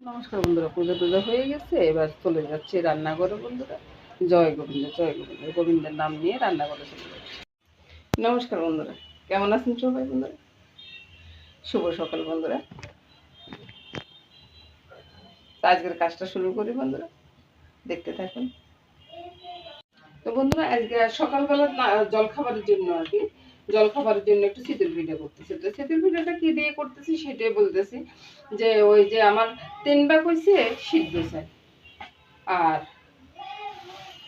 নমস্কার বন্ধুরা, পুজো টুজো হয়ে গেছে, এবার চলে যাচ্ছি রান্নাঘরে বন্ধুরা। জয় গোবিন্দ, জয় গোবিন্দ, গোবিন্দের নাম নিয়ে রান্নাঘরে চলে যাচ্ছি। নমস্কার বন্ধুরা, কেমন আছেন সবাই বন্ধুরা? শুভ সকাল বন্ধুরা। আজকের কাজটা শুরু করি বন্ধুরা, দেখতে থাকুন। তো বন্ধুরা, আজকে সকালবেলা জলখাবারের জন্য আর কি, জলখাবারের জন্য একটু শীতের পিঠা করতেছি। তো শীতের পিঠাটা কি দিয়ে করতেছি সেটাই বলতেছি। যে ওই যে আমার 3 ভাগ হয়েছে সিদ্ধ চাল, আর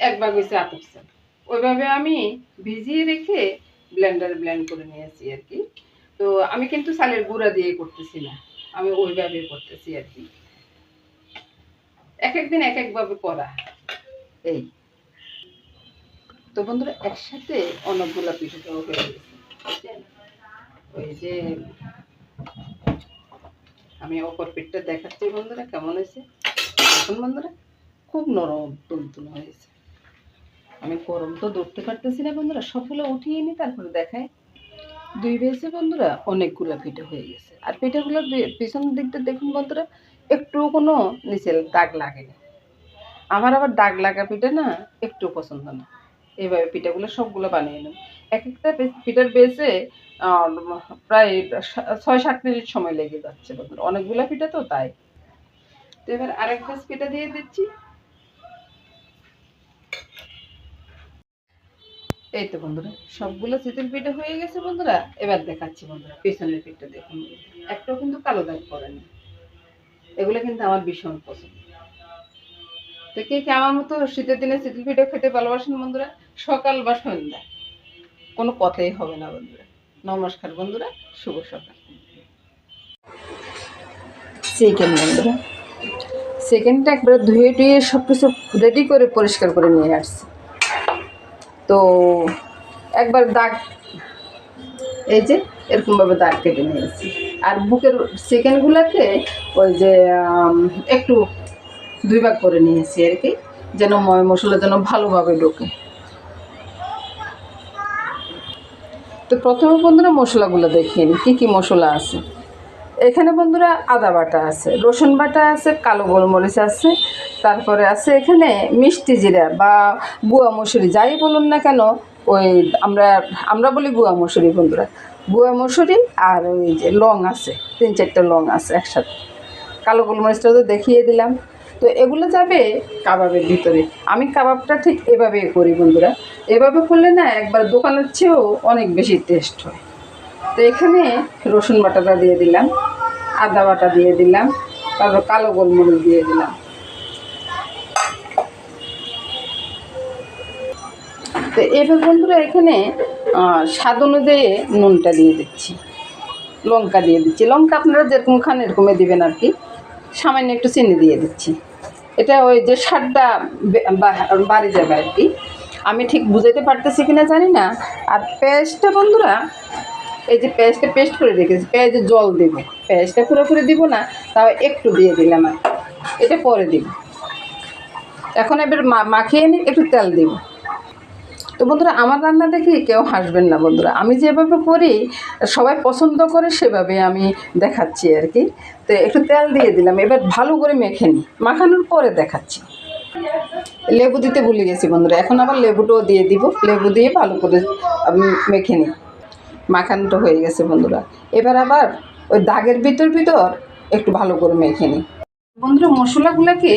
1 ভাগ হয়েছে আতপ চাল। ওইভাবে আমি ভিজিয়ে রেখে ব্লেন্ডারে ব্লেন্ড করে নিয়েছি আর কি। তো আমি কিন্তু চালের গুঁড়া দিয়ে করতেছি না, আমি ওইভাবে করতেছি আর কি। এক একদিন এক একভাবে করা এই। তো বন্ধুরা, একসাথে অনেকগুলো পিঠাটাও হয়ে গেছে। ওই যে আমি অপর পিঠটা দেখাচ্ছি বন্ধুরা কেমন হয়েছে। এখন বন্ধুরা খুব নরম তুলতুল হয়েছে। আমি গরম তো ধরতে পারতেছি না বন্ধুরা, সবগুলো উঠিয়ে নি তারপরে দেখাই। 2 বেজে বন্ধুরা অনেকগুলো পিঠা হয়ে গেছে। আর পিঠাগুলোর পিছনের দিকটা দেখুন বন্ধুরা, একটু কোনো নিচে দাগ লাগেনি। আমার আবার দাগ লাগা পিঠা না একটু পছন্দ না। এইভাবে পিঠাগুলো সবগুলো বানিয়ে নেব। এক একটা পিঠার বেজে প্রায় 6-7 মিনিট সময় লেগে যাচ্ছে বন্ধুরা, অনেকগুলো পিঠা তো তাই। তো এবার আরেক বেজ পিঠা দিয়ে দিচ্ছি। এই তো বন্ধুরা, সবগুলো চিতল পিঠা হয়ে গেছে বন্ধুরা। এবার দেখাচ্ছি বন্ধুরা পেছনের পিঠটা দেখুন, একটাও কিন্তু কালো দাগ পড়েনি। এগুলো কিন্তু আমার ভীষণ পছন্দ। তো কে কে আমার মতো শীতের দিনে চিতল পিঠা খেতে ভালোবাসেন বন্ধুরা? সকাল বা সন্ধ্যা কোনো কথাই হবে না বন্ধুরা। নমস্কার বন্ধুরা, শুভ সকাল। চিকেন বন্ধুরা, চিকেনটা একবার ধুয়ে টুয়ে সব কিছু রেডি করে পরিষ্কার করে নিয়ে আসছি। তো একবার দাগ, এই যে এরকমভাবে দাগ কেটে নিয়েছি। আর বুকের চিকেনগুলোকে ওই যে একটু 2 ভাগ করে নিয়েছি আর কি, যেন ময় মশলা যেন ভালোভাবে ঢোকে। তো প্রথমে বন্ধুরা মশলাগুলো দেখিয়ে নিই কী কী মশলা আছে। এখানে বন্ধুরা আদা বাটা আছে, রসুন বাটা আছে, কালো গোলমরিচ আছে, তারপরে আছে এখানে মিষ্টি জিরা বা গুয়া মসুরি, যাই বলুন না কেন, ওই আমরা বলি গুয়া মসুরি বন্ধুরা, গুয়া মসুরি। আর ওই যে লং আছে, 3-4টা লং আছে একসাথে। কালো গোলমরিচটা তো দেখিয়ে দিলাম। তো এগুলো যাবে কাবাবের ভিতরে। আমি কাবাবটা ঠিক এভাবে করি বন্ধুরা, এভাবে করলে না একবার দোকানের চেয়েও অনেক বেশি টেস্ট হয়। তো এখানে রসুন বাটাটা দিয়ে দিলাম, আদা বাটা দিয়ে দিলাম, তারপর কালো গোলমরিচ দিয়ে দিলাম। তো এবার বন্ধুরা এখানে স্বাদ অনুযায়ী নুনটা দিয়ে দিচ্ছি, লঙ্কা দিয়ে দিচ্ছি। লঙ্কা আপনারা যেরকম খান এরকমই দেবেন আর কি। সামান্য একটু চিনি দিয়ে দিচ্ছি, এটা ওই যে স্বাদটা বাড়ি যাবে আর কি। আমি ঠিক বুঝাইতে পারতেছি কিনা জানি না। আর পেঁয়াজটা বন্ধুরা, এই যে পেঁয়াজটা পেস্ট করে রেখেছি, পেঁয়াজের জল দেব, পেঁয়াজটা পুরোপুরি দিব না, তাও একটু দিয়ে দিলাম আর এটা পরে দিব। এখন এবার মাখিয়ে নিয়ে একটু তেল দিব। তো বন্ধুরা, আমার রান্না দেখে কেউ হাসবেন না বন্ধুরা, আমি যেভাবে করি সবাই পছন্দ করে সেভাবে আমি দেখাচ্ছি আর কি। তো একটু তেল দিয়ে দিলাম, এবার ভালো করে মেখে নিই, মাখানোর পরে দেখাচ্ছি। লেবু দিতে ভুলে গেছি বন্ধুরা, এখন আবার লেবুটাও দিয়ে দিব। লেবু দিয়ে ভালো করে মেখে নিই। মাখানোটা হয়ে গেছে বন্ধুরা, এবার আবার ওই দাগের ভিতর একটু ভালো করে মেখে নিই বন্ধুরা। মশলাগুলোকে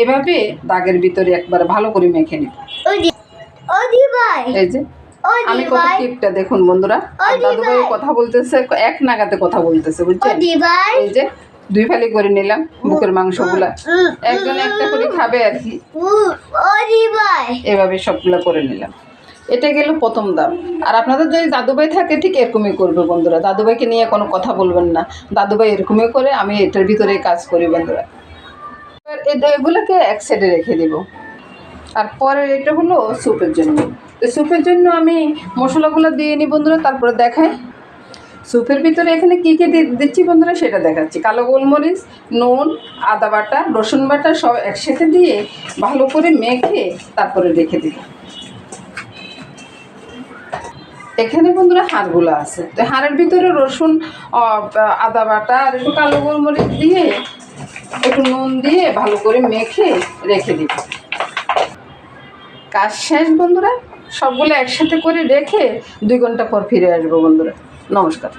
এভাবে দাগের ভিতরে একবার ভালো করে মেখে নিই। এই যে আমি কত টিপটা দেখুন বন্ধুরা, দাদুভাই কথা বলতেছে, এক নাগাতে কথা বলতেছে বুঝছেন। এই যে 2 ফালি করে নিলাম বুকের মাংসগুলা, একজন একটা করে খাবে আর কি। এভাবে সবগুলা করে নিলাম। এটা গেল প্রথম ধাপ। আর আপনাদের যদি দাদুভাই থাকে ঠিক এরকমই করবে বন্ধুরা, দাদুভাইকে নিয়ে কোনো কথা বলবেন না, দাদুভাই এরকমই করে, আমি এটার ভিতরে কাজ করি বন্ধুরা। এবার এগুলোকে এক সাইডে রেখে দিব। আর পরে এটা হলো স্যুপের জন্য। তো স্যুপের জন্য আমি মশলাগুলো দিয়ে নিই বন্ধুরা, তারপরে দেখাই। স্যুপের ভিতরে এখানে কী কী দিচ্ছি বন্ধুরা সেটা দেখাচ্ছি। কালো গোলমরিচ, নুন, আদা বাটা, রসুন বাটা সব একসাথে দিয়ে ভালো করে মেখে তারপরে রেখে দিব। এখানে বন্ধুরা হাড়গুলো আছে, তো হাড়ের ভিতরে রসুন, আদা বাটা আর একটু কালো গোলমরিচ দিয়ে একটু নুন দিয়ে ভালো করে মেখে রেখে দিব। কাজ শেষ বন্ধুরা, সবগুলো একসাথে করে রেখে 2 ঘন্টা পর ফিরে আসবো বন্ধুরা। নমস্কার।